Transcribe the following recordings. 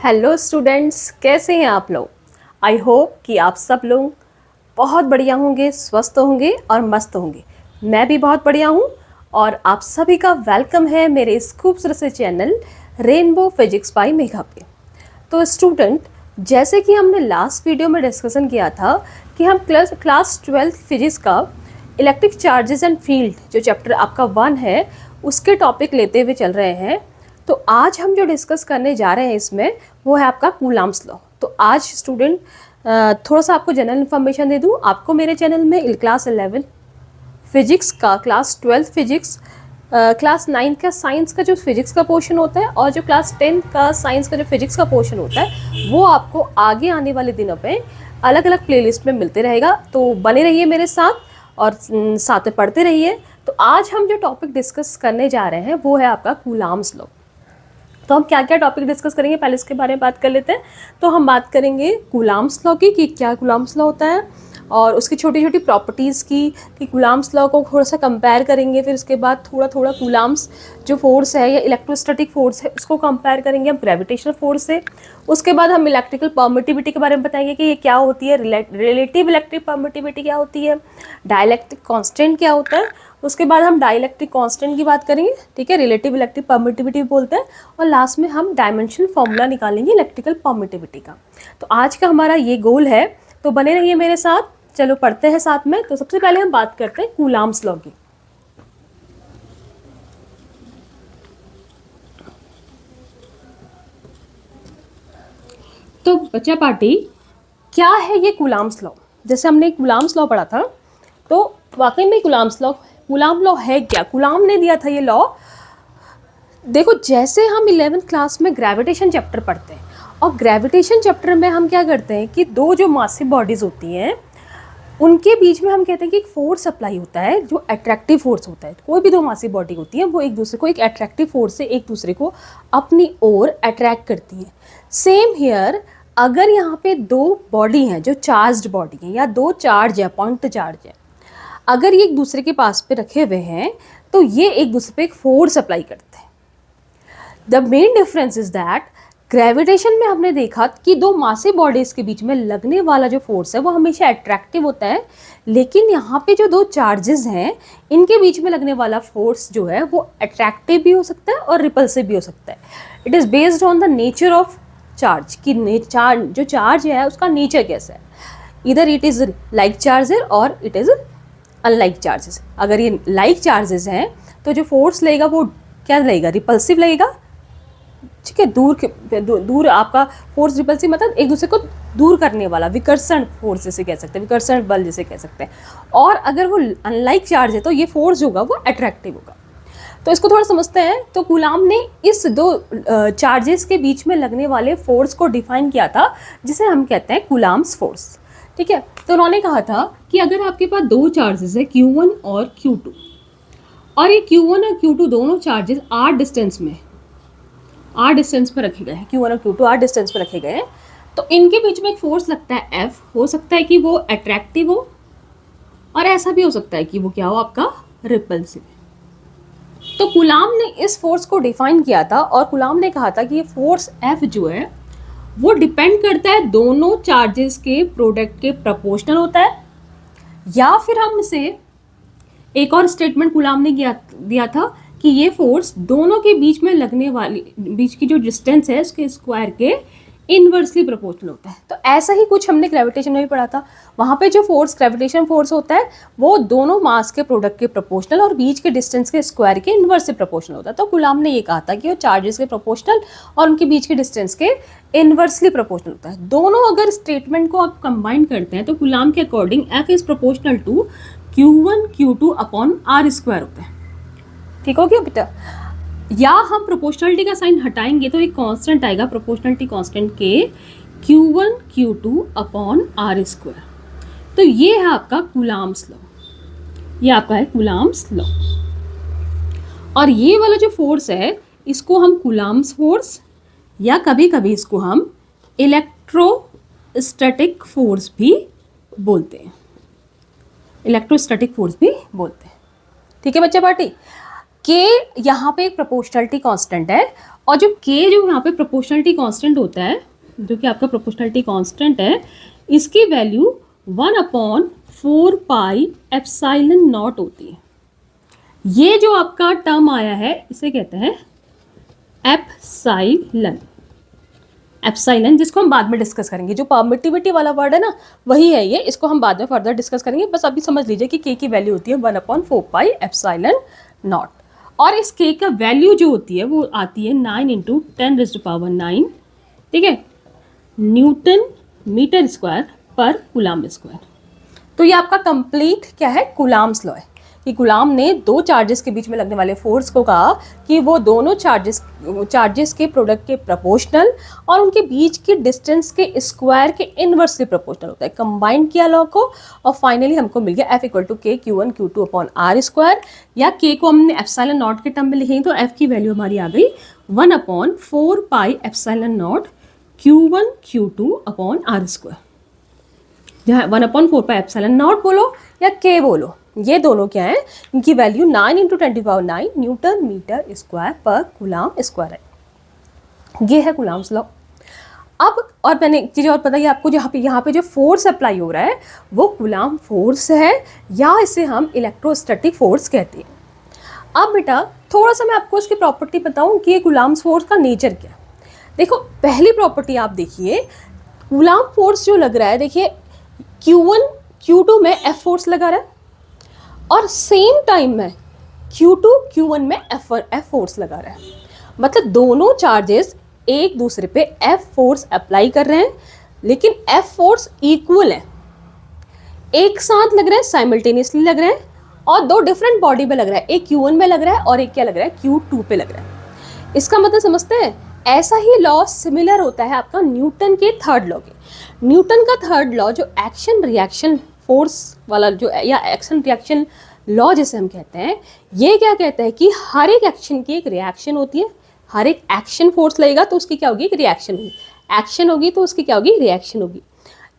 Hello students, कैसे हैं आप लोग। आई होप कि आप सब लोग बहुत बढ़िया होंगे, स्वस्थ होंगे और मस्त होंगे। मैं भी बहुत बढ़िया हूँ और आप सभी का वेलकम है मेरे इस खूबसूरत से channel rainbow physics bye Megha पे। तो स्टूडेंट, जैसे कि हमने लास्ट वीडियो में डिस्कशन किया था कि हम क्लास 12 फिजिक्स का इलेक्ट्रिक चार्जेस एंड फील्ड जो चैप्टर आपका 1 है उसके टॉपिक लेते हुए चल रहे हैं। तो आज हम जो डिस्कस करने जा रहे हैं इसमें वो है आपका कूलाम्स लॉ। तो आज स्टूडेंट थोड़ा सा आपको जनरल इन्फॉर्मेशन दे दूँ। आपको मेरे चैनल में क्लास 11 फिजिक्स का, क्लास 12 फिजिक्स, क्लास 9 का साइंस का जो फिजिक्स का पोर्शन होता है और जो क्लास 10 का साइंस का जो फिजिक्स का पोर्शन होता है वो आपको आगे आने वाले दिनों पे अलग अलग प्लेलिस्ट में मिलते रहेगा। तो बने रहिए मेरे साथ और साथ में पढ़ते रहिए। तो आज हम जो टॉपिक डिस्कस करने जा रहे हैं वो है आपका कूलाम्स लॉ। तो हम क्या क्या टॉपिक डिस्कस करेंगे, पहले इसके बारे में बात कर लेते हैं। तो हम बात करेंगे कूलाम्स लॉ की कि क्या कूलाम्स लॉ होता है और उसकी छोटी छोटी प्रॉपर्टीज़ की कि कूलाम्स लॉ को थोड़ा सा कंपेयर करेंगे। फिर उसके बाद थोड़ा थोड़ा कूलाम्स जो फोर्स है या इलेक्ट्रोस्टैटिक फोर्स है उसको कंपेयर करेंगे हम ग्रेविटेशनल फोर्स से। उसके बाद हम इलेक्ट्रिकल परमिटिविटी के बारे में बताएंगे कि ये क्या होती है, रिलेटिव इलेक्ट्रिक परमिटिविटी क्या होती है, डाइलेक्ट्रिक कांस्टेंट क्या होता है। उसके बाद हम डाइलेक्ट्रिक कांस्टेंट की बात करेंगे, ठीक है, रिलेटिव इलेक्ट्रिक परमिटिविटी बोलते हैं। और लास्ट में हम डायमेंशनल फॉर्मूला निकालेंगे इलेक्ट्रिकल परमिटिविटी का। तो आज का हमारा ये गोल है, तो बने रहिए मेरे साथ। चलो पढ़ते हैं साथ में। तो सबसे पहले हम बात करते हैं कूलाम्स लॉ की। तो बच्चा पार्टी, क्या है ये कूलाम्स लॉ। जैसे हमने कूलाम्स लॉ पढ़ा था, तो वाकई में कूलाम लॉ है क्या। कूलाम ने दिया था ये लॉ। देखो, जैसे हम 11th क्लास में ग्रेविटेशन चैप्टर पढ़ते हैं और ग्रेविटेशन चैप्टर में हम क्या करते हैं कि दो जो मासिव बॉडीज़ होती हैं उनके बीच में हम कहते हैं कि एक फोर्स अप्लाई होता है जो अट्रैक्टिव फोर्स होता है। कोई भी दो मासिव बॉडी होती है वो एक दूसरे को एक अट्रैक्टिव फोर्स से एक दूसरे को अपनी ओर अट्रैक्ट करती है। सेम हियर, अगर यहाँ पे दो बॉडी हैं जो चार्ज्ड बॉडी हैं या दो चार्ज है, पॉइंट चार्ज है, अगर ये एक दूसरे के पास पे रखे हुए हैं तो ये एक दूसरे पे एक फोर्स अप्लाई करते हैं। The main difference is that gravitation में हमने देखा कि दो मासिव बॉडीज के बीच में लगने वाला जो फोर्स है वो हमेशा अट्रैक्टिव होता है, लेकिन यहाँ पे जो दो चार्जेस हैं इनके बीच में लगने वाला फोर्स जो है वो अट्रैक्टिव भी हो सकता है और रिपल्सिव भी हो सकता है। It is based on the nature of charge कि जो चार्ज है उसका नेचर कैसा है। इधर इट इज़ लाइक चार्जर और इट इज़ अनलाइक चार्जेस। अगर ये लाइक चार्जेस हैं तो जो फोर्स लगेगा वो क्या लगेगा, रिपल्सिव लगेगा, ठीक है। दूर आपका फोर्स रिपल्सिव मतलब एक दूसरे को दूर करने वाला, विकर्षण फोर्स जैसे कह सकते हैं, विकर्षण बल जैसे कह सकते हैं। और अगर वो अनलाइक चार्ज है तो ये फोर्स जो होगा वो अट्रैक्टिव होगा। तो इसको थोड़ा समझते हैं। तो कूलाम ने इस दो चार्जेस के बीच में लगने वाले फोर्स को डिफाइन किया था जिसे हम कहते हैं कूलाम्स फोर्स, ठीक है। तो उन्होंने कहा था कि अगर आपके पास दो चार्जेस है Q1 और Q2 और ये Q1 और Q2 दोनों चार्जेस r डिस्टेंस पर रखे गए हैं, Q1 और Q2 r डिस्टेंस पर रखे गए हैं, तो इनके बीच में एक फोर्स लगता है F। हो सकता है कि वो अट्रैक्टिव हो और ऐसा भी हो सकता है कि वो क्या हो, आपका रिपल्सिव। तो कूलाम ने इस फोर्स को डिफाइन किया था और कूलाम ने कहा था कि ये फोर्स F जो है वो डिपेंड करता है दोनों चार्जेस के प्रोडक्ट के प्रोपोर्शनल होता है, या फिर हम इसे एक और स्टेटमेंट कूलाम ने दिया था कि ये फोर्स दोनों के बीच में लगने वाली बीच की जो डिस्टेंस है उसके स्क्वायर के इनवर्सली प्रोपोर्शनल होता है। तो ऐसा ही कुछ हमने ग्रेविटेशन में भी पढ़ा था। वहाँ पे जो फोर्स ग्रेविटेशन फोर्स होता है वो दोनों मास के प्रोडक्ट के प्रोपोर्शनल और बीच के डिस्टेंस के स्क्वायर के इनवर्सली प्रोपोर्शनल होता है। तो कूलाम ने ये कहा था कि वो चार्जेस के प्रोपोर्शनल और उनके बीच के डिस्टेंस के इनवर्सली प्रोपोर्शनल होता है। दोनों अगर स्टेटमेंट को आप कंबाइन करते हैं तो कूलाम के according F is proportional to Q1 Q2 upon R square होता है। ठीक हो गया बेटा। या हम प्रोपोर्शनलिटी का साइन हटाएंगे तो एक कांस्टेंट आएगा, प्रोपोर्शनलिटी कांस्टेंट के Q1 Q2 upon R square. तो ये है आपका कूलाम्स लॉ, ये आपका है कूलाम्स लॉ। और ये वाला जो फोर्स है इसको हम कूलाम्स फोर्स या कभी कभी इसको हम इलेक्ट्रोस्टैटिक फोर्स भी बोलते हैं, इलेक्ट्रोस्टैटिक फोर्स भी बोलते हैं, ठीक है बच्चा पार्टी। के यहाँ पे एक प्रोपोर्शनलिटी कांस्टेंट है और जो के जो यहाँ पे प्रोपोर्शनलिटी कांस्टेंट होता है, जो कि आपका प्रोपोर्शनलिटी कांस्टेंट है, इसकी वैल्यू 1/4 पाई एप्सिलॉन नॉट होती है। ये जो आपका टर्म आया है इसे कहते हैं एप्सिलॉन। एप्सिलॉन जिसको हम बाद में डिस्कस करेंगे, जो परमिटिविटी वाला वर्ड है ना वही है ये, इसको हम बाद में फर्दर डिस्कस करेंगे। बस अभी समझ लीजिए कि के की वैल्यू होती है 1/4 पाई एप्सिलॉन नॉट। और इस के का वैल्यू जो होती है वो आती है 9 × 10⁹ ठीक है, न्यूटन मीटर स्क्वायर पर कूलाम स्क्वायर। तो ये आपका कंप्लीट क्या है, कूलाम्स लॉ है कि कूलाम ने दो चार्जेस के बीच में लगने वाले फोर्स को कहा कि वो दोनों चार्जेस के प्रोडक्ट के प्रोपोर्शनल और उनके बीच की डिस्टेंस के स्क्वायर के इनवर्सली प्रोपोर्शनल होता है। कंबाइन किया लॉ को और फाइनली हमको मिल गया F = K Q1 Q2/R², या K को हमने एप्सिलॉन नॉट के टर्म में लिखेंगे तो F की वैल्यू हमारी आ गई 1/4 pi epsilon naught Q1 Q2/R²। जहाँ 1/4 पाई एप्सिलॉन नॉट बोलो या K बोलो, ये दोनों क्या है, इनकी वैल्यू 9 × 10⁹ न्यूटन मीटर स्क्वायर पर कूलाम स्क्वायर है। ये है कूलाम्स लॉ। अब और मैंने एक चीज़ और बताइए आपको, यहाँ पे जो फोर्स अप्लाई हो रहा है वो कूलाम फोर्स है या इसे हम इलेक्ट्रोस्टैटिक फोर्स कहते हैं। अब बेटा थोड़ा सा मैं आपको इसकी प्रॉपर्टी बताऊँ कि ये कूलाम्स फोर्स का नेचर क्या है। देखो पहली प्रॉपर्टी आप देखिए, कूलाम फोर्स जो लग रहा है, देखिए Q1 Q2 में F फोर्स लगा रहा है और सेम टाइम में Q2 Q1 में F फोर्स लगा रहा है। मतलब दोनों चार्जेस एक दूसरे पे F फोर्स अप्लाई कर रहे हैं, लेकिन F फोर्स इक्वल है, एक साथ लग रहा है, साइमल्टेनियसली लग रहा है और दो डिफरेंट बॉडी पे लग रहा है। एक Q1 में लग रहा है और एक क्या लग रहा है, Q2 पे लग रहा है। इसका मतलब समझते हैं, ऐसा ही लॉ सिमिलर होता है आपका न्यूटन के थर्ड लॉ के। न्यूटन का थर्ड लॉ जो एक्शन रिएक्शन फोर्स वाला जो या एक्शन रिएक्शन लॉ जिसे हम कहते हैं, ये क्या कहता है कि हर एक एक्शन की एक रिएक्शन होती है। हर एक एक्शन फोर्स लगेगा तो उसकी क्या होगी, एक रिएक्शन होगी। एक्शन होगी तो उसकी क्या होगी, रिएक्शन होगी।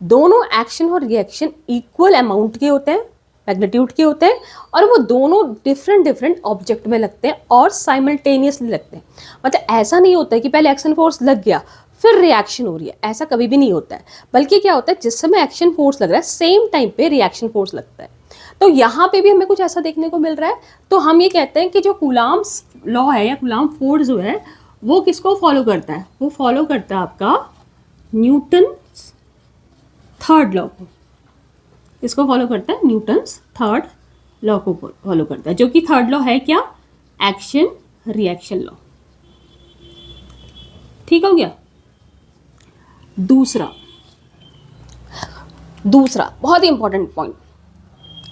दोनों एक्शन और रिएक्शन इक्वल अमाउंट के होते हैं, मैग्नीट्यूड के होते हैं, और वो दोनों डिफरेंट ऑब्जेक्ट में लगते हैं और साइमल्टेनियसली लगते हैं। मतलब ऐसा नहीं होता है कि पहले एक्शन फोर्स लग गया फिर रिएक्शन हो रही है, ऐसा कभी भी नहीं होता है। बल्कि क्या होता है, जिस समय एक्शन फोर्स लग रहा है सेम टाइम पे रिएक्शन फोर्स लगता है। तो यहाँ पे भी हमें कुछ ऐसा देखने को मिल रहा है। तो हम ये कहते हैं कि जो कूलाम्स लॉ है या कूलाम फोर्स जो है वो किसको फॉलो करता है, वो फॉलो करता है आपका न्यूटन थर्ड लॉ को। इसको फॉलो करता है, न्यूटन्स थर्ड लॉ को फॉलो करता है, जो कि थर्ड लॉ है क्या, एक्शन रिएक्शन लॉ। ठीक हो गया। दूसरा बहुत ही इंपॉर्टेंट पॉइंट,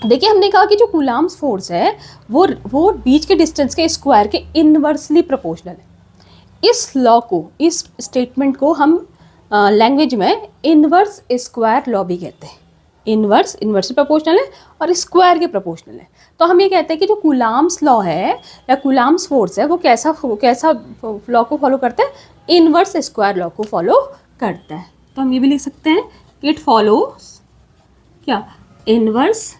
देखिए हमने कहा कि जो कूलाम्स फोर्स है वो बीच के डिस्टेंस के स्क्वायर के इनवर्सली प्रोपोर्शनल है। इस लॉ को, इस स्टेटमेंट को हम लैंग्वेज में इनवर्स स्क्वायर लॉ भी कहते हैं। इनवर्सली प्रोपोर्शनल है और स्क्वायर के प्रोपोर्शनल है। तो हम ये कहते हैं कि जो कूलाम्स लॉ है या कूलाम्स फोर्स है वो कैसा लॉ को फॉलो करता है, इनवर्स स्क्वायर लॉ को फॉलो करता है। तो हम ये भी लिख सकते हैं, इट फॉलोस क्या, इनवर्स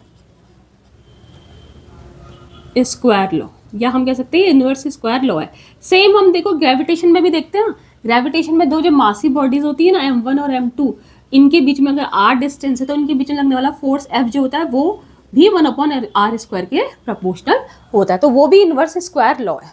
स्क्वायर लॉ, या हम कह सकते हैं इनवर्स स्क्वायर लॉ है। सेम हम देखो ग्रेविटेशन में भी देखते हैं। ग्रेविटेशन में दो जो मासिव बॉडीज होती है ना, M1 और M2, इनके बीच में अगर r डिस्टेंस है तो इनके बीच में लगने वाला फोर्स F जो होता है वो भी 1/r² के प्रोपोर्शनल होता है। तो वो भी इनवर्स स्क्वायर लॉ है।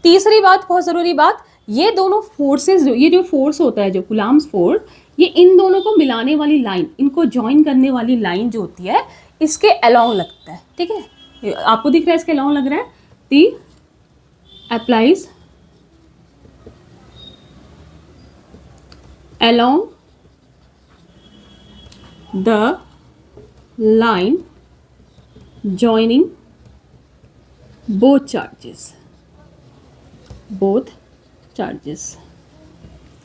तीसरी बात, बहुत ज़रूरी बात, ये दोनों फोर्सेस, ये जो फोर्स होता है जो कूलाम्स फोर्स, ये इन दोनों को मिलाने वाली लाइन, इनको ज्वाइन करने वाली लाइन जो होती है इसके अलोंग लगता है। ठीक है, आपको दिख रहा है इसके अलोंग लग रहा है, दी applies along the line joining both charges।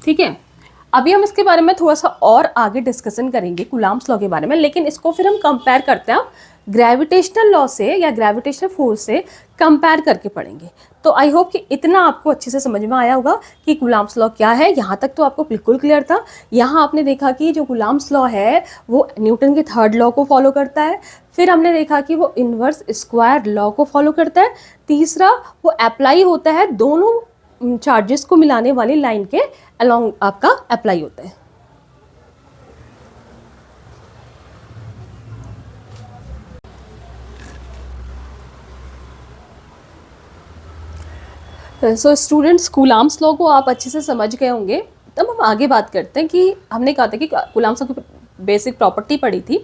ठीक है, अभी हम इसके बारे में थोड़ा सा और आगे डिस्कशन करेंगे कूलाम्स लॉ के बारे में, लेकिन इसको फिर हम कंपेयर करते हैं ग्रेविटेशनल लॉ से या ग्रेविटेशनल फोर्स से कंपेयर करके पढ़ेंगे। तो आई होप कि इतना आपको अच्छे से समझ में आया होगा कि कूलाम्स लॉ क्या है। यहाँ तक तो आपको बिल्कुल क्लियर था। यहाँ आपने देखा कि जो कूलाम्स लॉ है वो न्यूटन के थर्ड लॉ को फॉलो करता है। फिर हमने देखा कि वो इनवर्स स्क्वायर लॉ को फॉलो करता है। तीसरा, वो अप्लाई होता है दोनों चार्जेस को मिलाने वाली लाइन के अलोंग आपका अप्लाई होता है। सो स्टूडेंट्स, कूलाम्स लॉ को आप अच्छे से समझ गए होंगे। तब हम आगे बात करते हैं कि हमने कहा था कि कूलाम्स लॉ की बेसिक प्रॉपर्टी पढ़ी थी।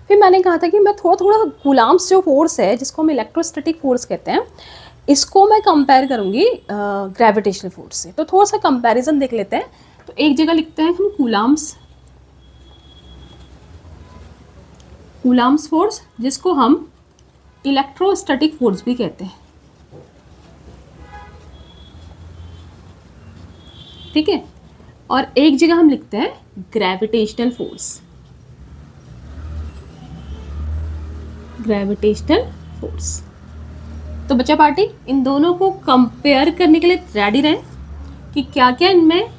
फिर मैंने कहा था कि मैं थोड़ा थोड़ा कूलाम्स जो फोर्स है, जिसको हम इलेक्ट्रोस्टैटिक फोर्स कहते हैं, इसको मैं कंपेयर करूँगी ग्रेविटेशनल फोर्स से। तो थोड़ा सा कंपैरिजन देख लेते हैं। तो एक जगह लिखते हैं हम कूलाम्स फोर्स, जिसको हम इलेक्ट्रोस्टैटिक फोर्स भी कहते हैं। ठीक है। और एक जगह हम लिखते हैं ग्रेविटेशनल फोर्स, तो बच्चा पार्टी इन दोनों को कंपेयर करने के लिए रेडी रहें कि क्या क्या इनमें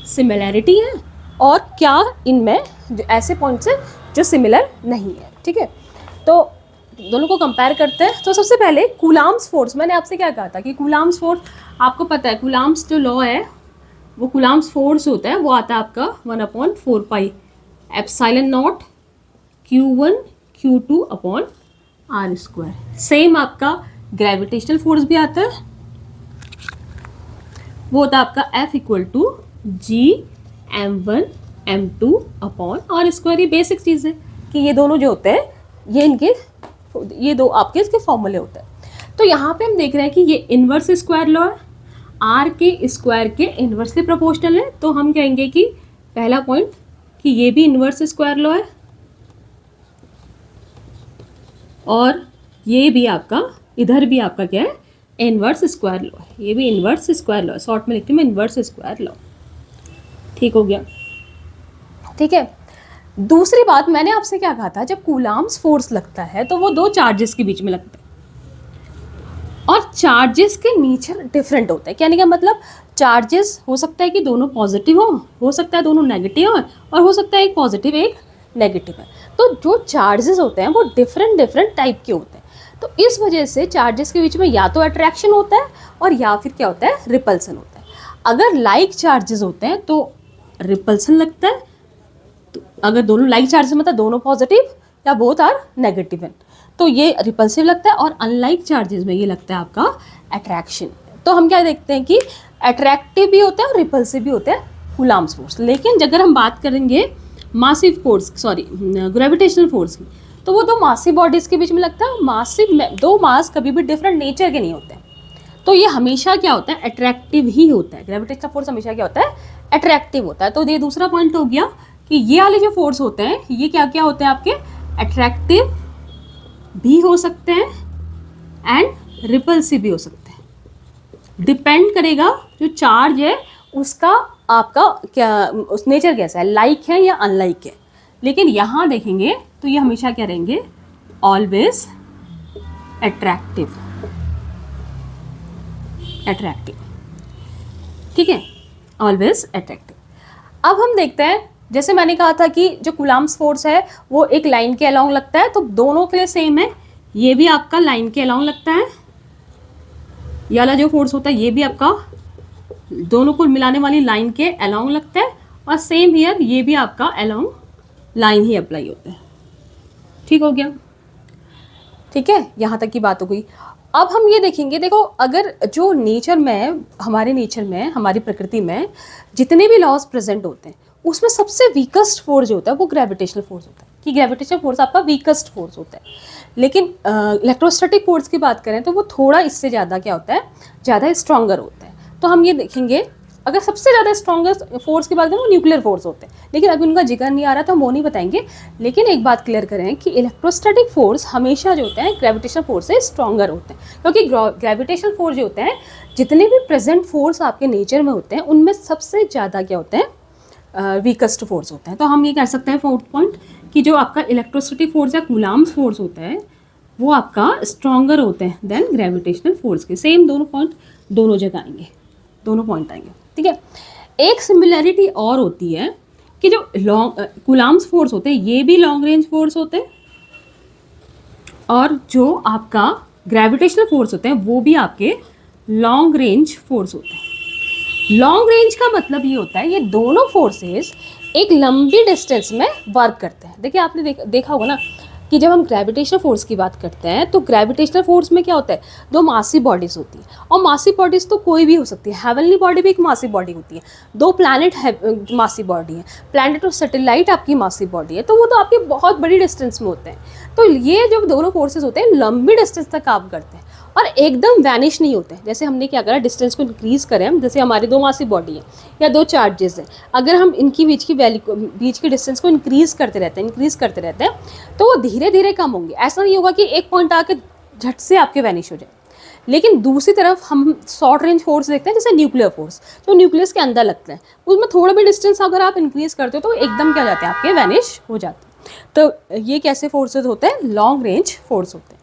सिमिलैरिटी है और क्या इनमें जो ऐसे पॉइंट्स हैं जो सिमिलर नहीं है। ठीक है, तो दोनों को कंपेयर करते हैं। तो सबसे पहले कूलाम्स फोर्स, मैंने आपसे क्या कहा था कि कूलाम्स फोर्स आपको पता है, कूलाम्स जो लॉ है वो कूलाम्स फोर्स होता है, वो आता है आपका 1/4 pi epsilon naught Q1 Q2 upon R square. Same आपका ग्रेविटेशनल फोर्स भी आता है, वो होता है आपका F = G(m1 m2 upon R square. ये बेसिक चीज़ है कि ये दोनों जो होते हैं ये दो आपके इसके फॉर्मूले होते हैं। तो यहाँ पे हम देख रहे हैं कि ये इन्वर्स स्क्वायर लॉ है, आर के स्क्वायर के इन्वर्सली प्रोपोर्शनल है। तो हम कहेंगे कि पहला पॉइंट कि ये भी इन्वर्स स्क्वायर लॉ है और ये भी आपका, इधर भी आपका क्या है, इन्वर्स स्क्वायर लॉ है। ये भी इन्वर्स स्क्वायर लॉ है, शॉर्ट में लिखती हूँ मैं इन्वर्स स्क्वायर लॉ। ठीक हो गया। ठीक है, दूसरी बात मैंने आपसे क्या कहा था, जब कूलाम्स फोर्स लगता है तो वो दो चार्जेस के बीच में लगता है और चार्जेस के नेचर डिफरेंट होते हैं। कहने का मतलब चार्जेस हो सकता है कि दोनों पॉजिटिव हो सकता है दोनों नेगेटिव हो, और हो सकता है एक पॉजिटिव एक नेगेटिव है। तो जो चार्जेस होते हैं वो डिफरेंट टाइप के होते हैं। तो इस वजह से चार्जेस के बीच में या तो अट्रैक्शन होता है और या फिर क्या होता है, रिपल्सन होता है। अगर लाइक चार्जेस होते हैं तो रिपल्सन लगता है, तो अगर दोनों लाइक चार्जेस मतलब दोनों पॉजिटिव या बोथ आर नेगेटिव है तो ये रिपल्सिव लगता है, और अनलाइक चार्जेस में ये लगता है आपका अट्रैक्शन। तो हम क्या देखते हैं कि अट्रैक्टिव भी होता है और रिपल्सिव भी होता है कूलाम्स फोर्स। लेकिन अगर हम बात करेंगे मासिव फोर्स, ग्रेविटेशनल फोर्स की, तो वो दो मासिव बॉडीज़ के बीच में लगता है। मासिव में दो मास कभी भी डिफरेंट नेचर के नहीं होते हैं, तो ये हमेशा क्या होता है, अट्रैक्टिव ही होता है। ग्रेविटेशनल फोर्स हमेशा क्या होता है, अट्रैक्टिव होता है। तो ये दूसरा पॉइंट हो गया कि ये वाले जो फोर्स होते हैं ये क्या क्या होते हैं आपके, अट्रैक्टिव भी हो सकते हैं एंड रिपल्सिव भी हो सकते हैं। डिपेंड करेगा जो चार्ज है उसका आपका क्या उस नेचर कैसा है, लाइक है या अनलाइक है। लेकिन यहाँ देखेंगे तो ये हमेशा क्या रहेंगे, ऑलवेज अट्रैक्टिव। ठीक है, ऑलवेज अट्रैक्टिव। अब हम देखते हैं, जैसे मैंने कहा था कि जो कूलाम्स फोर्स है वो एक लाइन के अलोंग लगता है, तो दोनों के लिए सेम है। ये भी आपका लाइन के अलोंग लगता है, ये वाला जो फोर्स होता है ये भी आपका दोनों को मिलाने वाली लाइन के अलोंग लगता है, और सेम हियर ये भी आपका अलोंग लाइन ही अप्लाई होता है। ठीक हो गया। ठीक है, यहाँ तक की बात हो गई। अब हम ये देखेंगे, देखो अगर जो नेचर में, हमारे नेचर में, हमारी प्रकृति में जितने भी लॉज प्रेजेंट होते हैं उसमें सबसे वीकेस्ट फोर्स जो होता है वो ग्रेविटेशनल फोर्स होता है, कि ग्रेविटेशनल फोर्स आपका वीकेस्ट फोर्स होता है। लेकिन इलेक्ट्रोस्टैटिक फोर्स की बात करें तो वो थोड़ा इससे ज़्यादा क्या होता है, ज़्यादा स्ट्रॉन्गर होता है। तो हम ये देखेंगे, अगर सबसे ज़्यादा स्ट्रॉन्गेस्ट फोर्स की बात करें वो न्यूक्लियर फोर्स होते हैं, लेकिन अभी उनका जिक्र नहीं आ रहा तो हम वो नहीं बताएंगे। लेकिन एक बात क्लियर करें कि इलेक्ट्रोस्टैटिक फोर्स हमेशा जो होते हैं ग्रेविटेशनल फोर्स से स्ट्रॉन्गर होते हैं, क्योंकि ग्रेविटेशनल फोर्स जो होते हैं, जितने भी प्रेजेंट फोर्स आपके नेचर में होते हैं उनमें सबसे ज़्यादा क्या होते हैं, वीकेस्ट फोर्स होते हैं। तो हम ये कह सकते हैं फोर्थ पॉइंट कि जो आपका इलेक्ट्रोस्टैटिक फोर्स या कूलाम्स फोर्स होता है वो आपका स्ट्रॉन्गर होते हैं देन ग्रेविटेशनल फोर्स के। सेम दोनों पॉइंट दोनों जगह आएंगे, दोनों पॉइंट आएंगे। ठीक है, एक सिमिलैरिटी और होती है कि जो कूलाम्स फोर्स होते हैं ये भी लॉन्ग रेंज फोर्स होते हैं, और जो आपका ग्रेविटेशनल फोर्स होते हैं वो भी आपके लॉन्ग रेंज फोर्स होते हैं। लॉन्ग रेंज का मतलब ये होता है ये दोनों फोर्सेस एक लंबी डिस्टेंस में वर्क करते हैं। देखिए आपने देखा होगा ना कि जब हम ग्रेविटेशनल फोर्स की बात करते हैं तो ग्रेविटेशनल फोर्स में क्या होता है, दो मासी बॉडीज होती है, और मासी बॉडीज तो कोई भी हो सकती है, हेवनली बॉडी भी एक मासी बॉडी होती है, दो प्लैनेट मासी बॉडी है, प्लैनेट और सैटेलाइट आपकी मासी बॉडी है, तो वो तो आपकी बहुत बड़ी डिस्टेंस में होते हैं। तो ये जो दोनों फोर्सेज होते हैं लंबी डिस्टेंस तक काम करते हैं और एकदम वैनिश नहीं होते। जैसे हमने क्या करा, डिस्टेंस को इंक्रीज करें हम, जैसे हमारी दो मासी बॉडी है या दो चार्जेस हैं, अगर हम इनकी बीच की डिस्टेंस को इंक्रीज करते रहते हैं तो वो धीरे धीरे कम होंगे। ऐसा नहीं होगा कि एक पॉइंट आके झट से आपके वैनिश हो जाए। लेकिन दूसरी तरफ हम शॉर्ट रेंज फोर्स देखते हैं, जैसे न्यूक्लियर फोर्स, जो न्यूक्लियस के अंदर लगता है, उसमें थोड़ा भी डिस्टेंस अगर आप इंक्रीज करते हो तो एकदम क्या जाते हैं, आपके वैनिश हो जाते हैं। तो ये कैसे फोर्सेज होते हैं, लॉन्ग रेंज फोर्स होते हैं।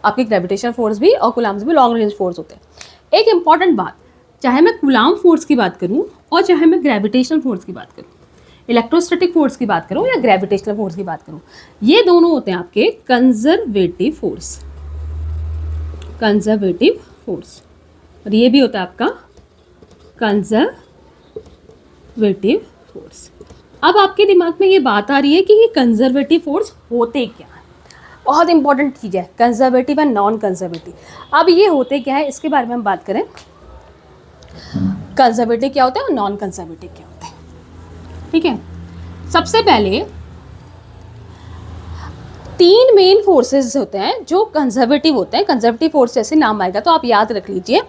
आपके ग्रेविटेशनल फोर्स भी और कूलाम्स भी लॉन्ग रेंज फोर्स होते हैं। एक इंपॉर्टेंट बात, चाहे मैं कूलाम फोर्स की बात करूं और चाहे मैं ग्रेविटेशनल फोर्स की बात करूं, इलेक्ट्रोस्टैटिक फोर्स की बात करूं या ग्रेविटेशनल फोर्स की बात करूं, ये दोनों होते हैं आपके कंजर्वेटिव फोर्स। कंजर्वेटिव फोर्स, और ये भी होता है आपका कंजर्वेटिव फोर्स। अब आपके दिमाग में ये बात आ रही है कि ये कंजर्वेटिव फोर्स होते क्या है। बहुत इंपॉर्टेंट चीज़ है कंजर्वेटिव एंड नॉन कंजर्वेटिव। अब ये होते क्या है, इसके बारे में हम बात करें। कंजर्वेटिव क्या होता है और नॉन कंजर्वेटिव क्या होता है, ठीक है। सबसे पहले तीन मेन फोर्सेस होते हैं जो कंजर्वेटिव होते हैं। कंजर्वेटिव फोर्स जैसे नाम आएगा तो आप याद रख लीजिए,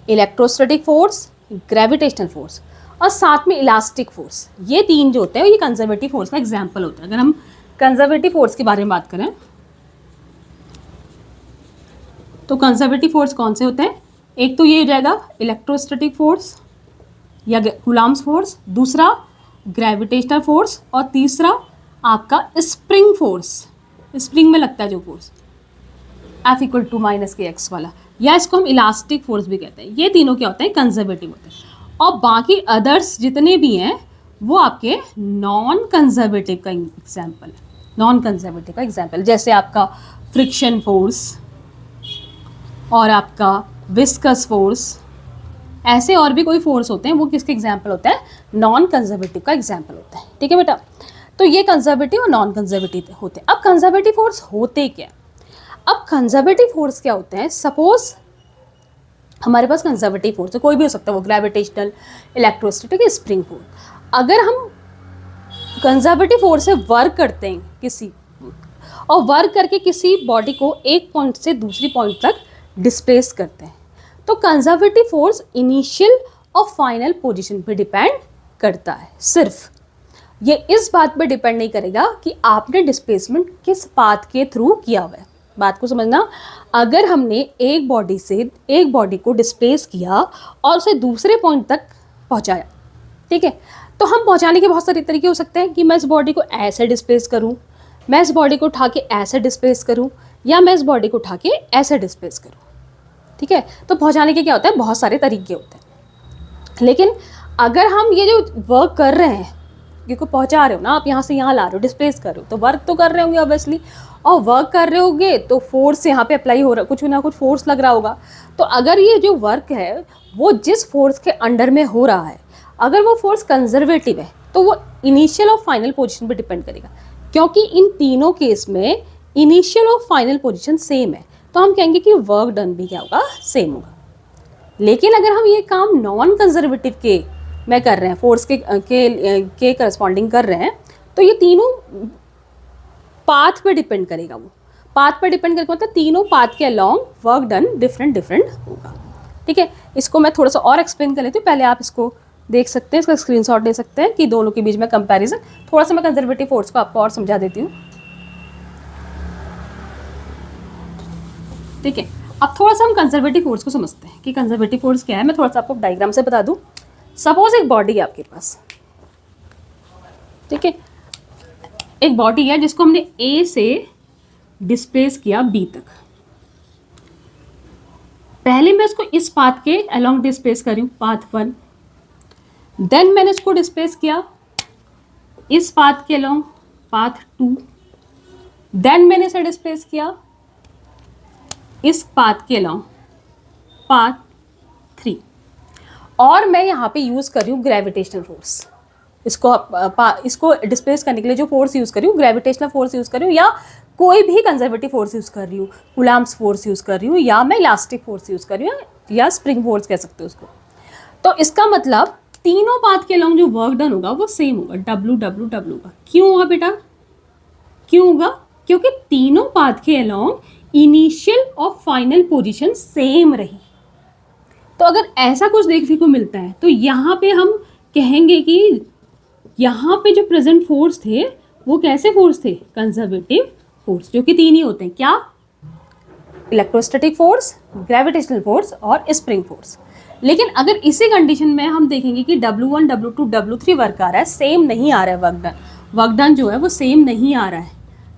इलेक्ट्रोस्टैटिक फोर्स, ग्रेविटेशनल फोर्स और साथ में इलास्टिक फोर्स। ये तीन जो होते हैं ये कंजर्वेटिव फोर्स का एग्जाम्पल होता है। अगर हम कंजर्वेटिव फोर्स के बारे में बात करें तो कंजर्वेटिव फोर्स कौन से होते हैं, एक तो ये हो जाएगा इलेक्ट्रोस्टैटिक फोर्स या कूलाम्स फोर्स, दूसरा ग्रेविटेशनल फोर्स और तीसरा आपका स्प्रिंग फोर्स, स्प्रिंग में लगता है जो फोर्स F=-kx वाला, या इसको हम इलास्टिक फोर्स भी कहते हैं। ये तीनों क्या होते हैं, कंजर्वेटिव होते हैं। और बाकी अदर्स जितने भी हैं वो आपके नॉन कंजर्वेटिव का एग्जाम्पल है। नॉन कंजर्वेटिव का एग्जाम्पल जैसे आपका फ्रिक्शन फोर्स और आपका विस्कस फोर्स, ऐसे और भी कोई फोर्स होते हैं, वो किसके एग्जाम्पल होता है, नॉन कंजर्वेटिव का एग्जाम्पल होता है, ठीक है बेटा। तो ये कंजर्वेटिव और नॉन कंजर्वेटिव होते हैं। अब कंजर्वेटिव फोर्स होते क्या, अब कंजर्वेटिव फोर्स क्या होते हैं, सपोज हमारे पास कंजर्वेटिव फोर्स है, कोई भी हो सकता है, वो ग्रेविटेशनल, इलेक्ट्रोस्टैटिक, स्प्रिंग फोर्स। अगर हम कंजर्वेटिव फोर्स से वर्क करते हैं किसी, और वर्क करके किसी बॉडी को एक पॉइंट से दूसरी पॉइंट तक डिस्प्लेस करते हैं, तो कंजर्वेटिव फोर्स इनिशियल और फाइनल पोजीशन पे डिपेंड करता है। सिर्फ ये इस बात पे डिपेंड नहीं करेगा कि आपने डिस्प्लेसमेंट किस पाथ के थ्रू किया हुआ है। बात को समझना, अगर हमने एक बॉडी से एक बॉडी को डिस्प्लेस किया और उसे दूसरे पॉइंट तक पहुंचाया, ठीक है, तो हम पहुंचाने के बहुत सारे तरीके हो सकते हैं कि मैं इस बॉडी को ऐसे डिस्प्लेस करूं, मैं इस बॉडी को उठा के ऐसे डिस्प्लेस करूं, या मैं इस बॉडी को उठा के ऐसे डिस्प्लेस करूं, ठीक है। तो पहुंचाने के क्या होता है, बहुत सारे तरीके होते हैं। लेकिन अगर हम ये जो वर्क कर रहे हैं, क्योंकि पहुंचा रहे हो ना आप, यहाँ से यहाँ ला रहे हो, डिस्प्लेस कर रहे हो, तो वर्क तो कर रहे होंगे ऑब्वियसली, और वर्क कर रहे होंगे तो फोर्स यहाँ पे अप्लाई हो रहा, कुछ ना कुछ फोर्स लग रहा होगा। तो अगर ये जो वर्क है वो जिस फोर्स के अंडर में हो रहा है, अगर वो फोर्स कंजर्वेटिव है तो वो इनिशियल और फाइनल पोजीशन पे डिपेंड करेगा, क्योंकि इन तीनों केस में इनिशियल और फाइनल पोजीशन सेम है, तो हम कहेंगे कि वर्क डन भी क्या होगा, सेम होगा। लेकिन अगर हम ये काम नॉन कंजर्वेटिव के में कर रहे हैं, फोर्स के करस्पॉन्डिंग कर रहे हैं, तो ये तीनों पाथ पे डिपेंड करेगा। वो पाथ पे डिपेंड करके मतलब तीनों पाथ के अलॉन्ग वर्क डन डिफरेंट होगा, ठीक है। इसको मैं थोड़ा सा और एक्सप्लेन कर लेती हूँ, पहले आप इसको देख सकते हैं, इसका स्क्रीनशॉट ले सकते हैं कि दोनों के बीच में कंपैरिजन। थोड़ा सा मैं कंजर्वेटिव फोर्स को आपको और समझा देती हूँ, ठीक है। अब थोड़ा सा हम कंजर्वेटिव फोर्स को समझते हैं कि कंजर्वेटिव फोर्स क्या है। मैं थोड़ा सा आपको डायग्राम से बता दूं। सपोज एक बॉडी है आपके पास, ठीक है, एक बॉडी है जिसको हमने ए से डिस्प्लेस किया बी तक। पहले मैं इसको इस पाथ के अलोंग डिस्प्लेस करी हूँ, पाथ 1। देन मैंने इसको डिस्प्लेस किया इस पाथ के अलोंग, पाथ 2। देन मैंने इसे डिस्प्लेस किया इस पाथ के अलोंग, पाथ 3। और मैं यहाँ पे यूज़ कर रही हूँ ग्रेविटेशनल फोर्स, इसको डिस्प्लेस करने के लिए जो फोर्स यूज़ कर रही हूँ ग्रेविटेशनल फोर्स यूज़ कर रही हूँ, या कोई भी कंजर्वेटिव फोर्स यूज़ कर रही हूँ, कूलम्ब्स फोर्स यूज़ कर रही हूँ, या मैं इलास्टिक फोर्स यूज़ कर रही हूँ, या स्प्रिंग फोर्स कह सकते हो उसको। तो इसका मतलब तीनों पाथ के अलॉन्ग जो वर्क डन होगा वो सेम होगा, डब्ल्यू डब्ल्यू डब्ल्यू का। क्यों होगा बेटा, क्यों होगा? क्योंकि तीनों पाथ के अलॉन्ग इनिशियल और फाइनल पोजीशन सेम रही। तो अगर ऐसा कुछ देखने को मिलता है तो यहाँ पे हम कहेंगे कि यहाँ पे जो प्रेजेंट फोर्स थे वो कैसे फोर्स थे? कंजर्वेटिव फोर्स, जो कि तीन ही होते हैं। क्या? इलेक्ट्रोस्टैटिक फोर्स, ग्रेविटेशनल फोर्स और स्प्रिंग फोर्स। लेकिन अगर इसी कंडीशन में हम देखेंगे कि W1, W2, W3 वर्क आ रहा है, सेम नहीं आ रहा है वर्क डन जो है वो सेम नहीं आ रहा है,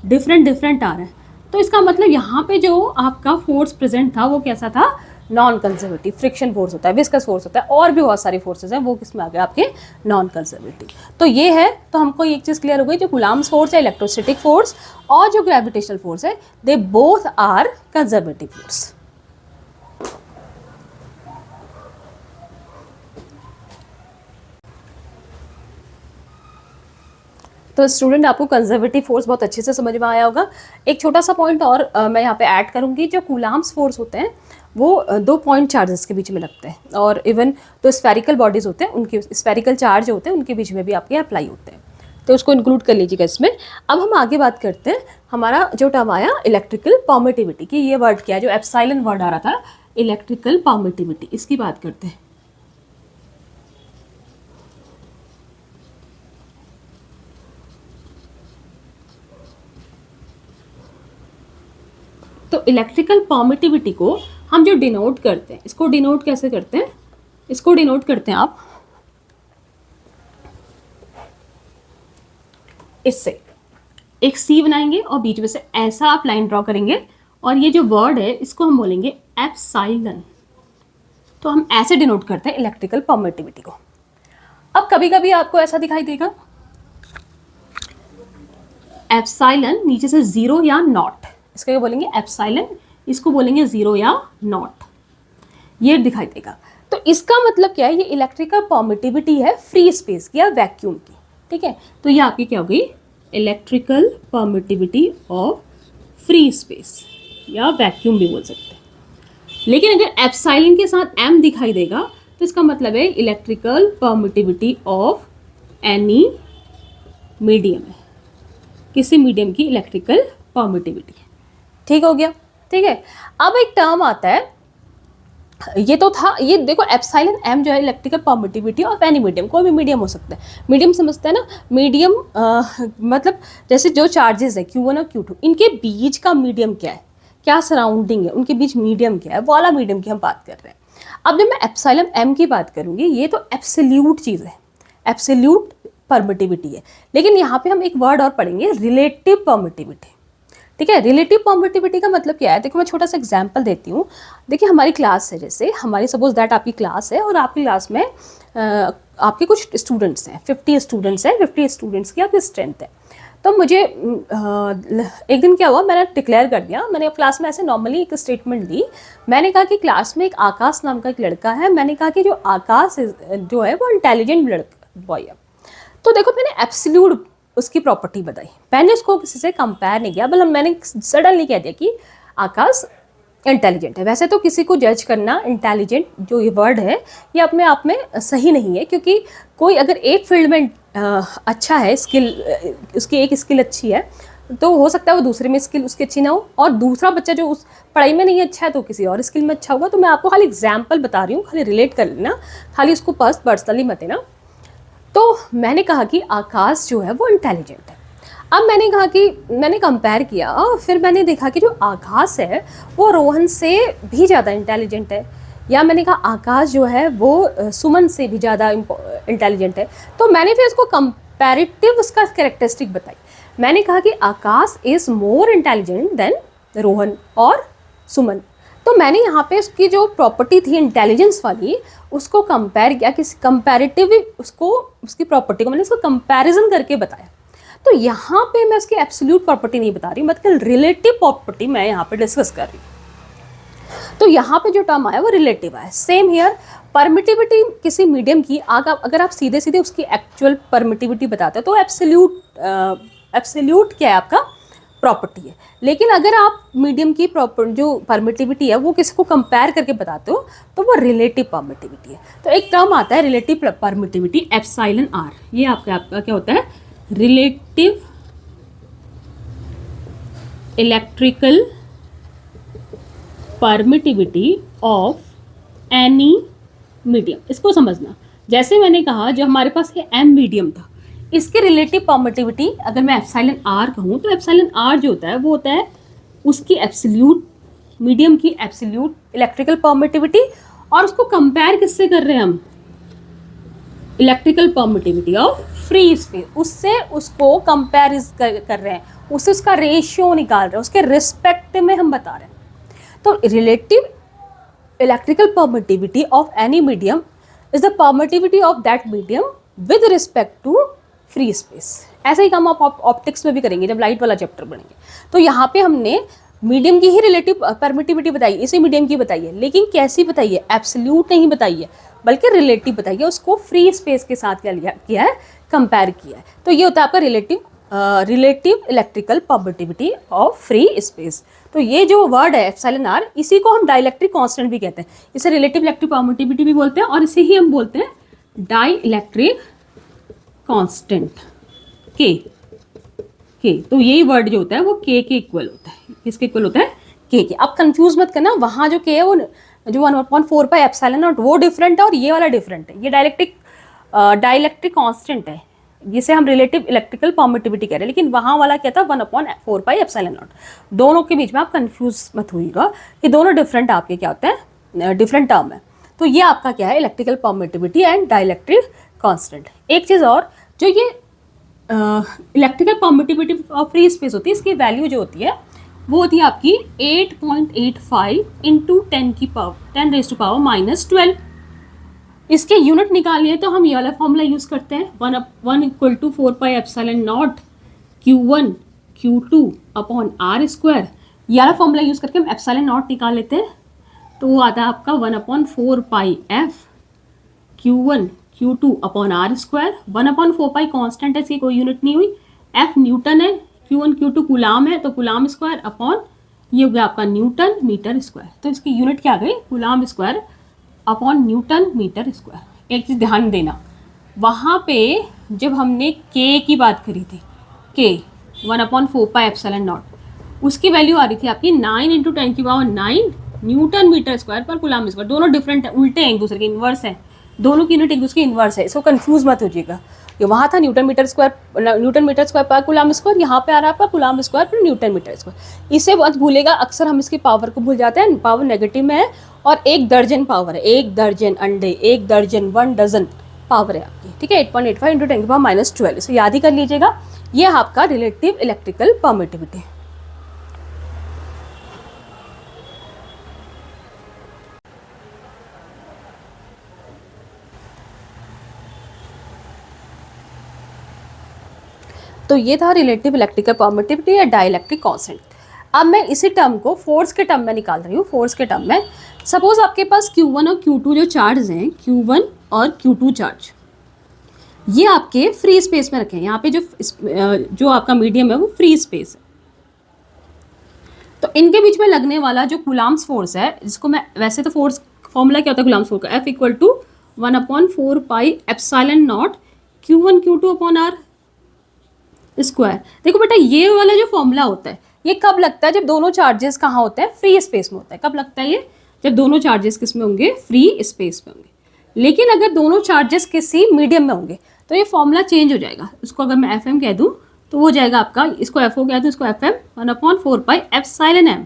डिफरेंट आ रहा है, तो इसका मतलब यहाँ पे जो आपका फोर्स प्रेजेंट था वो कैसा था? Non conservative. फ्रिक्शन फोर्स होता है, विस्कस फोर्स होता है, और भी बहुत सारी फोर्सेज हैं, वो किस में आ गए? आपके नॉन कंजर्वेटिव। तो ये है, तो हमको एक चीज़ क्लियर हो गई, जो कूलम्ब्स फोर्स है इलेक्ट्रोस्टैटिक फोर्स और जो ग्रेविटेशनल फोर्स है, they both are conservative force. तो स्टूडेंट, आपको कंजर्वेटिव फोर्स बहुत अच्छे से समझ में आया होगा। एक छोटा सा पॉइंट और मैं यहाँ पे ऐड करूँगी, जो कूलम्ब्स फोर्स होते हैं वो 2 पॉइंट चार्जेस के बीच में लगते हैं, और इवन तो स्फेरिकल बॉडीज़ होते हैं उनके स्फेरिकल चार्ज होते हैं उनके बीच में भी आपके अप्लाई होते हैं, तो उसको इंक्लूड कर लीजिएगा इसमें। अब हम आगे बात करते हैं, हमारा जो टर्म आया इलेक्ट्रिकल परमिटिविटी की, ये वर्ड क्या है? जो एप्सिलॉन वर्ड आ रहा था, इलेक्ट्रिकल परमिटिविटी, इसकी बात करते हैं। तो इलेक्ट्रिकल परमिटिविटी को हम जो डिनोट करते हैं, इसको डिनोट कैसे करते हैं? इसको डिनोट करते हैं आप इससे, एक सी बनाएंगे और बीच में से ऐसा आप लाइन ड्रॉ करेंगे, और ये जो वर्ड है इसको हम बोलेंगे एप्सिलॉन। तो हम ऐसे डिनोट करते हैं इलेक्ट्रिकल परमिटिविटी को। अब कभी कभी आपको ऐसा दिखाई देगा एप्सिलॉन नीचे से 0 या नॉट, इसको क्या बोलेंगे? एप्सिलॉन, इसको बोलेंगे 0 या नॉट, ये दिखाई देगा। तो इसका मतलब क्या है? ये इलेक्ट्रिकल परमिटिविटी है फ्री स्पेस की या वैक्यूम की, ठीक है? तो ये आपकी क्या हो गई? Electrical permittivity of free space, या वैक्यूम भी बोल सकते हैं। लेकिन अगर एप्सिलॉन के साथ m दिखाई देगा तो इसका मतलब है electrical permittivity of any medium है, किसी मीडियम की इलेक्ट्रिकल परमिटिविटी। ठीक हो गया? ठीक है। अब एक टर्म आता है, ये तो था, ये देखो एप्सिलॉन m जो है electrical permittivity of any medium, कोई भी मीडियम हो सकता है। मीडियम समझते हैं ना? मीडियम मतलब जैसे जो चार्जेस है Q1 और Q2, इनके बीच का मीडियम क्या है, क्या सराउंडिंग है, उनके बीच मीडियम क्या है, वो वाला मीडियम की हम बात कर रहे हैं। अब जब मैं एप्सिलॉन m की बात करूँगी, ये तो एब्सोल्यूट चीज़ है, एब्सोल्यूट परमिटिविटी है। लेकिन यहाँ पे हम एक वर्ड और पढ़ेंगे, रिलेटिव परमिटिविटी, ठीक है? रिलेटिव परमिटिविटी का मतलब क्या है? देखो मैं छोटा सा एग्जांपल देती हूँ। देखिए हमारी क्लास है, जैसे हमारी सपोज दैट आपकी क्लास है, और आपकी क्लास में आपके कुछ स्टूडेंट्स हैं, 50 स्टूडेंट्स हैं, 50 स्टूडेंट्स की आपकी स्ट्रेंथ है। तो मुझे एक दिन क्या हुआ, मैंने डिक्लेयर कर दिया, मैंने क्लास में ऐसे नॉर्मली एक स्टेटमेंट दी। मैंने कहा कि क्लास में एक आकाश नाम का एक लड़का है, मैंने कहा कि जो आकाश जो है वो इंटेलिजेंट लड़का बॉय है। तो देखो मैंने एब्सोल्यूट उसकी प्रॉपर्टी बताई, मैंने उसको किसी से कंपेयर नहीं किया, बल्कि मैंने सडनली कह दिया कि आकाश इंटेलिजेंट है। वैसे तो किसी को जज करना इंटेलिजेंट जो ये वर्ड है ये अपने आप में सही नहीं है, क्योंकि कोई अगर एक फील्ड में अच्छा है, स्किल उसकी एक स्किल अच्छी है, तो हो सकता है वो दूसरे में स्किल उसकी अच्छी ना हो, और दूसरा बच्चा जो उस पढ़ाई में नहीं अच्छा है तो किसी और स्किल में अच्छा होगा। तो मैं आपको खाली एग्जाम्पल बता रही हूँ, खाली रिलेट कर लेना, खाली उसको पर्सनली मत लेना। तो मैंने कहा कि आकाश जो है वो इंटेलिजेंट है। अब मैंने कहा कि मैंने कंपेयर किया, फिर मैंने देखा कि जो आकाश है वो रोहन से भी ज़्यादा इंटेलिजेंट है, या मैंने कहा आकाश जो है वो सुमन से भी ज़्यादा इंटेलिजेंट है। तो मैंने फिर उसको कंपैरेटिव उसका कैरेक्टरिस्टिक बताई। मैंने कहा कि Akash is more intelligent than Rohan और सुमन। तो मैंने यहाँ पे उसकी जो प्रॉपर्टी थी इंटेलिजेंस वाली, उसको कंपेयर किया, किसी कंपैरेटिव उसको, उसकी प्रॉपर्टी को मैंने उसको कंपैरिजन करके बताया। तो यहाँ पे मैं उसकी एब्सोल्यूट प्रॉपर्टी नहीं बता रही, मतलब रिलेटिव प्रॉपर्टी मैं यहाँ पे डिस्कस कर रही हूँ। तो यहाँ पे जो टर्म आया वो रिलेटिव है। सेम हियर, परमिटिविटी किसी मीडियम की अगर आप सीधे सीधे उसकी एक्चुअल परमिटिविटी बताते हो तो एब्सोल्यूट क्या है आपका, प्रॉपर्टी है। लेकिन अगर आप मीडियम की जो परमिटिविटी है वो किसी को कंपेयर करके बताते हो तो वो रिलेटिव परमिटिविटी है। तो एक टर्म आता है रिलेटिव परमिटिविटी एप्सिलॉन आर, ये आपका क्या होता है, relative electrical permittivity of any medium. इसको समझना, जैसे मैंने कहा जो हमारे पास ये एम मीडियम था, इसके रिलेटिव परमिटिविटी अगर मैं एप्सिलॉन आर कहूँ तो एप्सिलॉन आर जो होता है वो होता है उसकी एब्सोल्यूट, मीडियम की एब्सोल्यूट इलेक्ट्रिकल परमिटिविटी, और उसको कंपेयर किससे कर रहे हैं हम, electrical permittivity of free space, उससे उसको कंपेयर कर रहे हैं, उससे उसका रेशियो निकाल रहे हैं, उसके रिस्पेक्ट में हम बता रहे हैं। तो relative electrical permittivity of any medium is the permittivity of that medium with respect to free space. ऐसा ही काम आप ऑप्टिक्स में भी करेंगे जब लाइट वाला चैप्टर पढ़ेंगे। तो यहाँ पे हमने मीडियम की ही रिलेटिव परमिटिविटी बताई, इसी मीडियम की बताई है, लेकिन कैसी बताई है, एब्सोल्यूट नहीं बताई है बल्कि रिलेटिव बताई है, उसको फ्री स्पेस के साथ क्या किया है, कंपेयर किया है। तो ये होता है आपका relative electrical permittivity of free space. तो ये जो वर्ड है एप्सिलॉन आर, इसी को हम डाइलेक्ट्रिक कांस्टेंट भी कहते हैं, इसे रिलेटिव इलेक्ट्रिक परमिटिविटी भी बोलते हैं और इसे ही हम बोलते हैं डाइलेक्ट्रिक कांस्टेंट के। तो यही वर्ड जो होता है वो के इक्वल होता है, किसके इक्वल होता है, के। अब कंफ्यूज मत करना, वहाँ जो के है वो जो 1/4 पाई एप्सिलॉन नॉट वो डिफरेंट है और ये वाला डिफरेंट है। ये डाइलेक्ट्रिक कांस्टेंट है जिसे हम रिलेटिव इलेक्ट्रिकल परमिटिविटी कह रहे हैं, लेकिन वहाँ वाला क्या था 1/4 पाई एप्सिलॉन नॉट। दोनों के बीच में आप कंफ्यूज मत होइएगा कि दोनों डिफरेंट आपके क्या होते हैं, डिफरेंट टर्म है। तो ये आपका क्या है, electrical permittivity and dielectric constant. एक चीज़ और, जो ये electrical permittivity of free space होती है, इसकी वैल्यू जो होती है वो होती है आपकी 8.85 इंटू 10⁻⁻12। इसके यूनिट निकालनी है तो हम ये वाला फॉर्मूला यूज़ करते हैं, 1 = 4 pi epsilon naught Q1 Q2 upon R square. ये वाला फॉर्मूला यूज़ करके हम एप्सिलॉन नॉट निकाल लेते हैं, तो वो आता है आपका 1/4 पाई F Q1 Q2 upon R square. 1/4 पाई कॉन्स्टेंट है, इसकी कोई यूनिट नहीं हुई। F न्यूटन है, Q1 Q2 कूलाम है, तो कूलाम स्क्वायर अपॉन ये हो गया आपका न्यूटन मीटर स्क्वायर। तो इसकी यूनिट क्या आ गई, coulomb square upon newton metre square. एक चीज़ ध्यान देना, वहाँ पे जब हमने के की बात करी थी, के 1/4 पाई एप्सिलॉन नॉट, उसकी वैल्यू आ रही थी आपकी 9 × 10⁹ न्यूटन मीटर स्क्वायर पर कूलाम स्क्वायर। दोनों डिफरेंट है, उल्टे हैं, एक दूसरे के इन्वर्स है, दोनों की यूनिट एक दूसरे की इन्वर्स है, इसको कंफ्यूज मत होजिएगा। ये वहाँ था न्यूटन मीटर स्क्वायर पर कूलाम स्क्वायर, यहाँ पे आ रहा है आपका कूलाम स्क्वायर पर न्यूटन मीटर स्क्वायर। इसे मत भूलेगा, अक्सर हम इसकी पावर को भूल जाते हैं, पावर नेगेटिव में है और 1 दर्जन पावर है, 1 दर्जन अंडे, 1 दर्जन 1 डजन पावर है आपकी, ठीक है। 8.85 × 10⁻12, इसे याद ही कर लीजिएगा। ये आपका रिलेटिव इलेक्ट्रिकल परमिटिविटी। तो ये था रिलेटिव इलेक्ट्रिकल परमिटिविटी या डाइलेक्ट्रिक कांस्टेंट। अब मैं इसी टर्म को फोर्स के टर्म में निकाल रही हूँ। फोर्स के टर्म में सपोज आपके पास Q1 और Q2 जो चार्ज हैं, Q1 और Q2 चार्ज, ये आपके फ्री स्पेस में रखे हैं। यहाँ पे जो आपका मीडियम है वो फ्री स्पेस है। तो इनके बीच में लगने वाला जो कूलाम्स फोर्स है, जिसको मैं वैसे तो फोर्स फॉर्मूला क्या होता है कूलाम्स फोर्स का, F = 1/4 pi epsilon naught Q1 Q2 upon R square. देखो बेटा, ये वाला जो फॉर्मूला होता है ये कब लगता है, जब दोनों चार्जेस कहाँ होते हैं, फ्री स्पेस में होता है। कब लगता है ये, जब दोनों चार्जेस किस में होंगे, फ्री स्पेस में होंगे। लेकिन अगर दोनों चार्जेस किसी मीडियम में होंगे तो ये फॉर्मूला चेंज हो जाएगा। इसको अगर मैं FM कह दूँ तो वो जाएगा आपका, इसको FO कह दूँ, इसको FM 1/4 pi epsilon M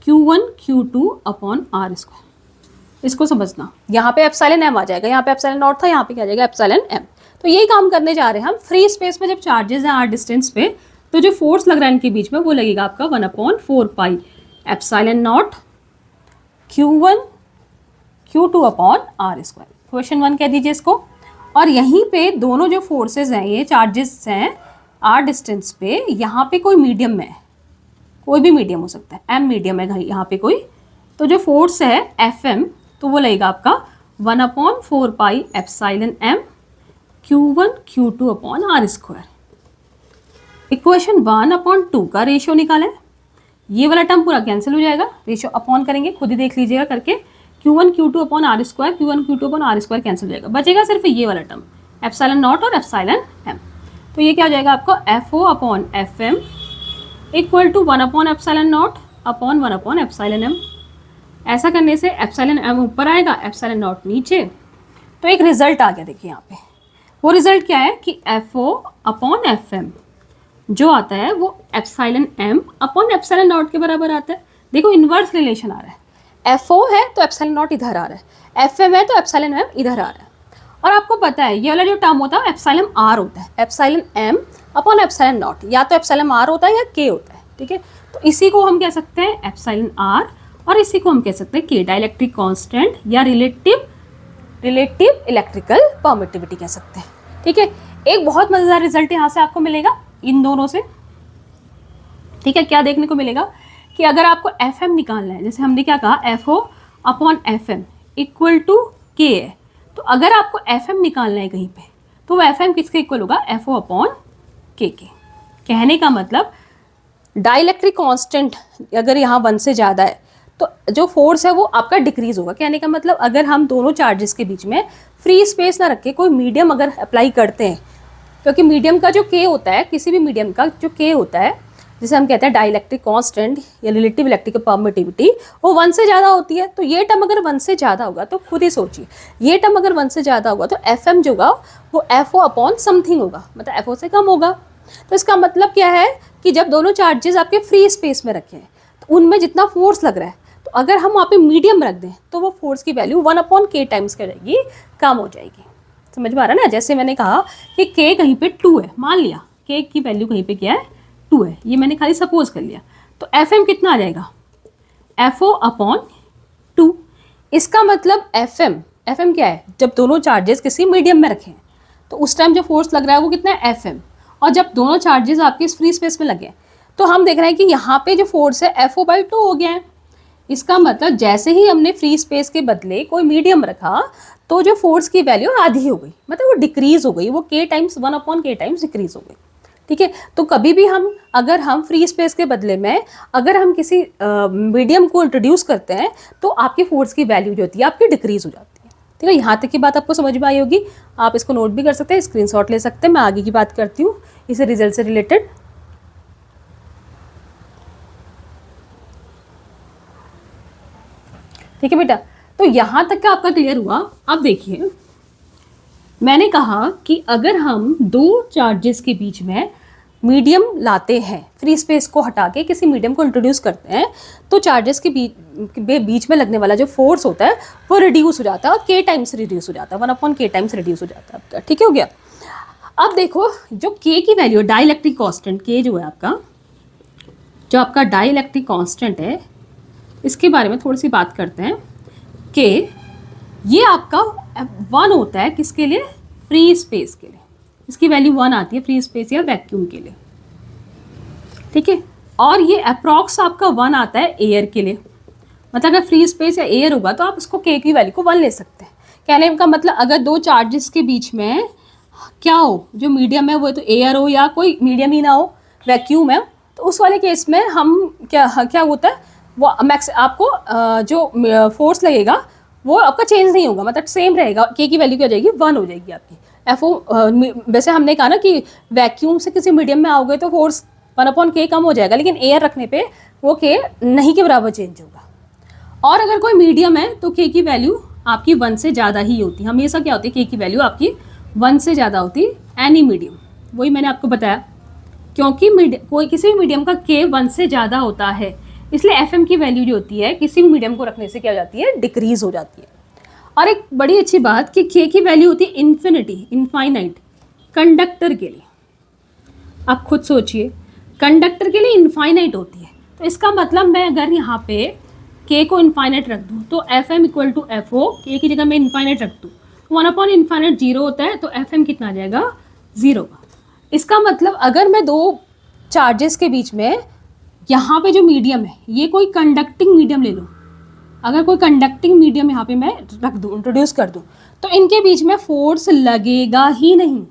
Q1 Q2 upon R square. इसको समझना, यहाँ पे एप्सिलॉन M आ जाएगा, यहाँ पे एप्सिलॉन नॉट था, यहाँ पे क्या आ जाएगा एप्सिलॉन M। तो यही काम करने जा रहे हैं हम। फ्री स्पेस में जब चार्जेस हैं R डिस्टेंस पे, तो जो फोर्स लग रहा है इनके बीच में वो लगेगा आपका 1/4 pi epsilon naught Q1 Q2 upon R square. Question 1 कह दीजिए इसको। और यहीं पे दोनों जो फोर्सेस हैं, ये चार्जेस हैं R डिस्टेंस पे, यहाँ पे कोई मीडियम में है, कोई भी मीडियम हो सकता है, M मीडियम है यहाँ पे कोई, तो जो फोर्स है FM, तो वो लगेगा आपका 1 upon 4 pi epsilon m Q1 Q2 upon R square. Equation 1 upon 2 का रेशियो निकालें। ये वाला टर्म पूरा कैंसिल हो जाएगा, रेशियो अपॉन करेंगे, खुद ही देख लीजिएगा करके। Q1 Q2 upon R square, Q1 Q2 upon R square cancel हो जाएगा, बचेगा सिर्फ ये वाला टर्म एप्सिलॉन नॉट और एप्सिलॉन m। तो ये क्या हो जाएगा आपको FO upon FM equal to 1 upon epsilon naught upon 1 upon epsilon m। ऐसा करने से एप्सिलॉन m ऊपर आएगा, एप्सिलॉन नॉट नीचे। तो एक रिजल्ट आ गया, देखिए यहाँ पे वो रिजल्ट क्या है कि FO अपॉन FM जो आता है वो epsilon m upon epsilon not के बराबर आता है। देखो इन्वर्स रिलेशन आ रहा है, FO है तो एप्सिलॉन नॉट इधर आ रहा है, FM है तो एप्सिलॉन m इधर आ रहा है। और आपको पता है ये वाला जो टर्म होता है एप्सिलॉन r होता है, epsilon m upon epsilon not, या तो एप्सिलॉन r होता है या k होता है, ठीक है। तो इसी को हम कह सकते हैं एप्सिलॉन r और इसी को हम कह सकते हैं k, डाइलेक्ट्रिक कांस्टेंट या रिलेटिव इलेक्ट्रिकल परमिटिविटी कह सकते हैं, ठीक है। एक बहुत मजेदार रिजल्ट यहाँ से आपको मिलेगा इन दोनों से, ठीक है। क्या देखने को मिलेगा कि अगर आपको FM निकालना है, जैसे हमने क्या कहा FO upon FM equal to k है, तो अगर आपको FM निकालना है कहीं पे तो वो FM किसके इक्वल होगा, FO अपॉन k के। कहने का मतलब डाइलेक्ट्रिक कांस्टेंट अगर यहाँ 1 से ज़्यादा है तो जो फोर्स है वो आपका डिक्रीज होगा। कहने का मतलब अगर हम दोनों चार्जेस के बीच में फ्री स्पेस ना रख के कोई मीडियम अगर अप्लाई करते हैं, क्योंकि मीडियम का जो k होता है, किसी भी मीडियम का जो k होता है जिसे हम कहते हैं डाइलेक्ट्रिक कांस्टेंट या रिलेटिव इलेक्ट्रिकल परमिटिविटी, वो 1 से ज़्यादा होती है। तो ये टर्म अगर 1 से ज़्यादा होगा तो खुद ही सोचिए, ये टर्म अगर 1 से ज़्यादा होगा तो FM जो होगा वो FO अपॉन समथिंग होगा, मतलब FO से कम होगा। तो इसका मतलब क्या है कि जब दोनों चार्जेस आपके फ्री स्पेस में रखे हैं तो उनमें जितना फोर्स लग रहा है, तो अगर हम वहाँ पे मीडियम रख दें तो वो फोर्स की वैल्यू 1 अपॉन k टाइम्स क्या जाएगी, कम हो जाएगी। समझ में आ रहा है ना। जैसे मैंने कहा कि k कहीं पे 2 है, मान लिया k की वैल्यू कहीं पे क्या है 2 है, ये मैंने खाली सपोज कर लिया, तो FM कितना आ जाएगा FO अपॉन 2। इसका मतलब FM क्या है, जब दोनों चार्जेस किसी मीडियम में रखे हैं तो उस टाइम जो फोर्स लग रहा है वो कितना है FM, और जब दोनों चार्जेस आपके इस फ्री स्पेस में लगे तो हम देख रहे हैं कि यहाँ पे जो फोर्स है FO/2 हो गया है। इसका मतलब जैसे ही हमने फ्री स्पेस के बदले कोई मीडियम रखा तो जो फोर्स की वैल्यू आधी हो गई, मतलब वो डिक्रीज हो गई, वो k times 1 upon k times decrease हो गई, ठीक है। तो कभी भी अगर हम फ्री स्पेस के बदले में अगर हम किसी मीडियम को इंट्रोड्यूस करते हैं तो आपकी फोर्स की वैल्यू जो होती है आपकी डिक्रीज हो जाती है, ठीक है। यहाँ तक की बात आपको समझ में आई होगी, आप इसको नोट भी कर सकते हैं, स्क्रीनशॉट ले सकते हैं। मैं आगे की बात करती हूँ इसे रिजल्ट से रिलेटेड। ठीक है बेटा, तो यहाँ तक का आपका क्लियर हुआ। अब देखिए मैंने कहा कि अगर हम दो चार्जेस के बीच में मीडियम लाते हैं, फ्री स्पेस को हटा के किसी मीडियम को इंट्रोड्यूस करते हैं, तो चार्जेस के बीच में लगने वाला जो फोर्स होता है वो रिड्यूस हो जाता है और k टाइम्स रिड्यूस हो जाता है, 1 अपॉन k टाइम्स रिड्यूस हो जाता है आपका, ठीक हो गया। अब देखो जो k की वैल्यू डाइलेक्ट्रिक कांस्टेंट k जो है आपका, जो आपका डाइलेक्ट्रिक कांस्टेंट है, इसके बारे में थोड़ी सी बात करते हैं। k ये आपका 1 होता है किसके लिए, फ्री स्पेस के लिए, इसकी वैल्यू 1 आती है फ्री स्पेस या वैक्यूम के लिए, ठीक है। और ये अप्रॉक्स आपका 1 आता है एयर के लिए, मतलब अगर फ्री स्पेस या एयर होगा तो आप उसको k की वैल्यू को 1 ले सकते हैं। कहने का मतलब अगर दो चार्जेस के बीच में क्या हो, जो मीडियम है वो तो एयर हो या कोई मीडियम ही ना हो, वैक्यूम है, तो उस वाले केस में हम क्या होता है, वो मैक्स आपको जो फोर्स लगेगा वो आपका चेंज नहीं होगा, मतलब सेम रहेगा, k की वैल्यू क्या हो जाएगी 1 हो जाएगी आपकी। FO वैसे हमने कहा ना कि वैक्यूम से किसी मीडियम में आओगे तो फोर्स 1 अपॉन k कम हो जाएगा, लेकिन एयर रखने पे वो k नहीं के बराबर चेंज होगा। और अगर कोई मीडियम है तो k की वैल्यू आपकी 1 से ज़्यादा ही होती है, हमेशा क्या होती है k की वैल्यू आपकी 1 से ज़्यादा होती है एनी मीडियम, वही मैंने आपको बताया, क्योंकि कोई किसी भी मीडियम का k 1 से ज़्यादा होता है, इसलिए FM की वैल्यू जो होती है किसी भी मीडियम को रखने से क्या हो जाती है, डिक्रीज हो जाती है। और एक बड़ी अच्छी बात कि k की वैल्यू होती है इनफाइनाइट कंडक्टर के लिए। आप खुद सोचिए, कंडक्टर के लिए इनफाइनाइट होती है, तो इसका मतलब मैं अगर यहाँ पे k को इनफाइनाइट रख दूँ तो FM equal to FO, k की जगह मैं इनफाइनाइट रख दूँ, 1 अपॉन इनफाइनाइट 0 होता है, तो FM कितना आ जाएगा 0 का। इसका मतलब अगर मैं दो चार्जेस के बीच में यहाँ पे जो मीडियम है ये कोई कंडक्टिंग मीडियम ले लो, अगर कोई कंडक्टिंग मीडियम यहाँ पे मैं रख दूँ, इंट्रोड्यूस कर दूँ, तो इनके बीच में फोर्स लगेगा ही नहीं,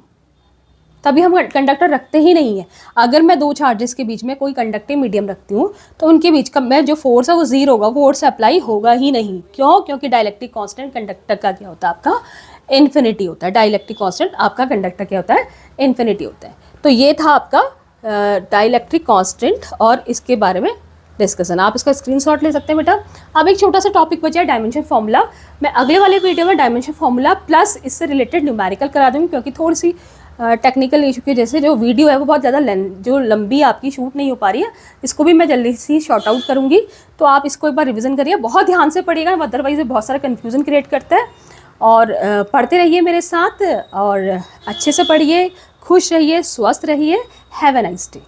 तभी हम कंडक्टर रखते ही नहीं है। अगर मैं दो चार्जेस के बीच में कोई कंडक्टिंग मीडियम रखती हूँ तो उनके बीच का मैं जो फोर्स है वो जीरो होगा, फोर्स अप्लाई होगा ही नहीं। क्यों? क्योंकि डाइलेक्ट्रिक कांस्टेंट कंडक्टर का क्या होता है, आपका इन्फिनिटी होता है। डाइलेक्ट्रिक कांस्टेंट आपका कंडक्टर क्या होता है, इन्फिनिटी होता है। तो ये था आपका डाइलेक्ट्रिक कांस्टेंट और इसके बारे में डिस्कशन। आप इसका स्क्रीनशॉट ले सकते हैं बेटा। अब एक छोटा सा टॉपिक बचा है डायमेंशन फार्मूला। मैं अगले वाले वीडियो में डायमेंशन फार्मूला प्लस इससे रिलेटेड न्यूमेरिकल करा दूँगी, क्योंकि थोड़ी सी टेक्निकल इशू की वजह से जो वीडियो है वो बहुत ज़्यादा जो लंबी आपकी शूट नहीं हो पा रही है। इसको भी मैं जल्दी से शॉर्ट आउट करूँगी, तो आप इसको एक बार रिवीजन करिए, बहुत ध्यान से पढ़िएगा, अदरवाइज बहुत सारा कन्फ्यूज़न क्रिएट करता है। और पढ़ते रहिए मेरे साथ और अच्छे से पढ़िए, खुश रहिए, स्वस्थ रहिए। Have a nice day.